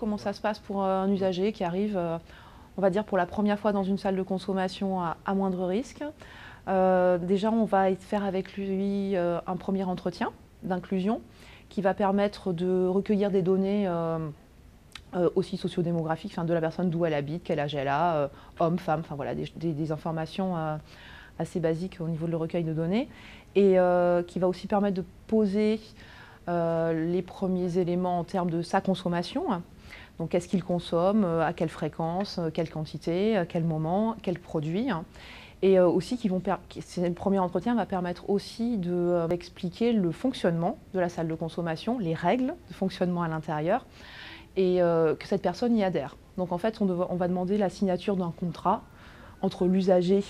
comment ça se passe pour un usager qui arrive, on va dire, pour la première fois dans une salle de consommation à moindre risque. Déjà, on va faire avec lui un premier entretien d'inclusion qui va permettre de recueillir des données aussi sociodémographiques, enfin, de la personne, d'où elle habite, quel âge elle a, homme, femme, enfin voilà, des informations assez basiques au niveau de le recueil de données, et qui va aussi permettre de poser les premiers éléments en termes de sa consommation. Donc qu'est-ce qu'il consomme, à quelle fréquence, quelle quantité, à quel moment, quel produit. Et aussi, le premier entretien va permettre aussi d'expliquer le fonctionnement de la salle de consommation, les règles de fonctionnement à l'intérieur, et que cette personne y adhère. Donc en fait, on va demander la signature d'un contrat entre l'usager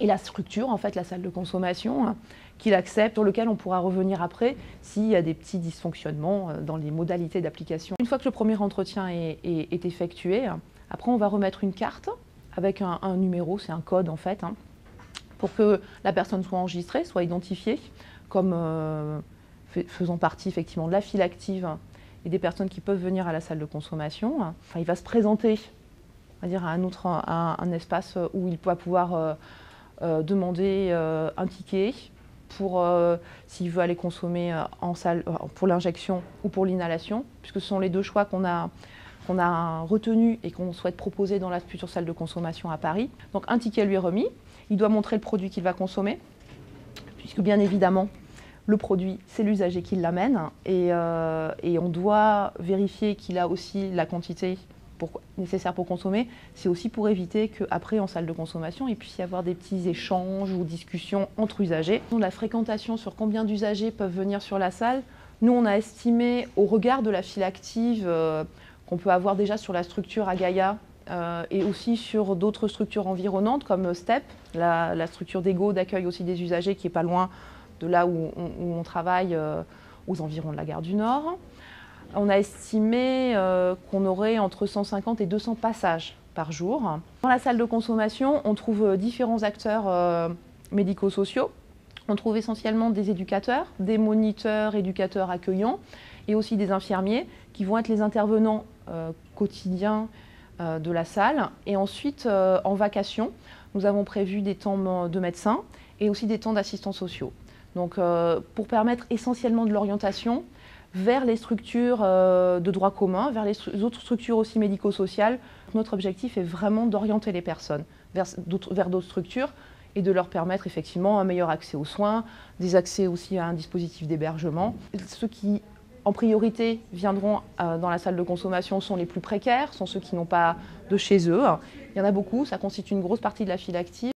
et la structure, en fait, la salle de consommation, qu'il accepte, sur lequel on pourra revenir après s'il y a des petits dysfonctionnements dans les modalités d'application. Une fois que le premier entretien est effectué, après on va remettre une carte avec un numéro, c'est un code en fait, pour que la personne soit enregistrée, soit identifiée comme faisant partie effectivement de la file active et des personnes qui peuvent venir à la salle de consommation. Enfin, il va se présenter, on va dire, à un espace où il va pouvoir demander un ticket pour s'il veut aller consommer en salle pour l'injection ou pour l'inhalation, puisque ce sont les deux choix qu'on a retenu et qu'on souhaite proposer dans la future salle de consommation à Paris. Donc un ticket lui est remis, il doit montrer le produit qu'il va consommer, puisque bien évidemment le produit c'est l'usager qui l'amène, et on doit vérifier qu'il a aussi la quantité nécessaire pour consommer. C'est aussi pour éviter qu'après en salle de consommation il puisse y avoir des petits échanges ou discussions entre usagers. La fréquentation sur combien d'usagers peuvent venir sur la salle, nous on a estimé au regard de la file active qu'on peut avoir déjà sur la structure à Gaïa et aussi sur d'autres structures environnantes comme STEP, la structure d'Ego d'accueil aussi des usagers qui est pas loin de là où on travaille, aux environs de la gare du Nord. On a estimé qu'on aurait entre 150 et 200 passages par jour. Dans la salle de consommation, on trouve différents acteurs médico-sociaux. On trouve essentiellement des éducateurs, des moniteurs, éducateurs accueillants, et aussi des infirmiers qui vont être les intervenants quotidiens de la salle. Et ensuite, en vacation, nous avons prévu des temps de médecins et aussi des temps d'assistants sociaux. Donc, pour permettre essentiellement de l'orientation vers les structures de droit commun, vers les autres structures aussi médico-sociales. Notre objectif est vraiment d'orienter les personnes vers d'autres structures et de leur permettre effectivement un meilleur accès aux soins, des accès aussi à un dispositif d'hébergement. Ceux qui, en priorité, viendront dans la salle de consommation sont les plus précaires, sont ceux qui n'ont pas de chez eux. Il y en a beaucoup, ça constitue une grosse partie de la file active.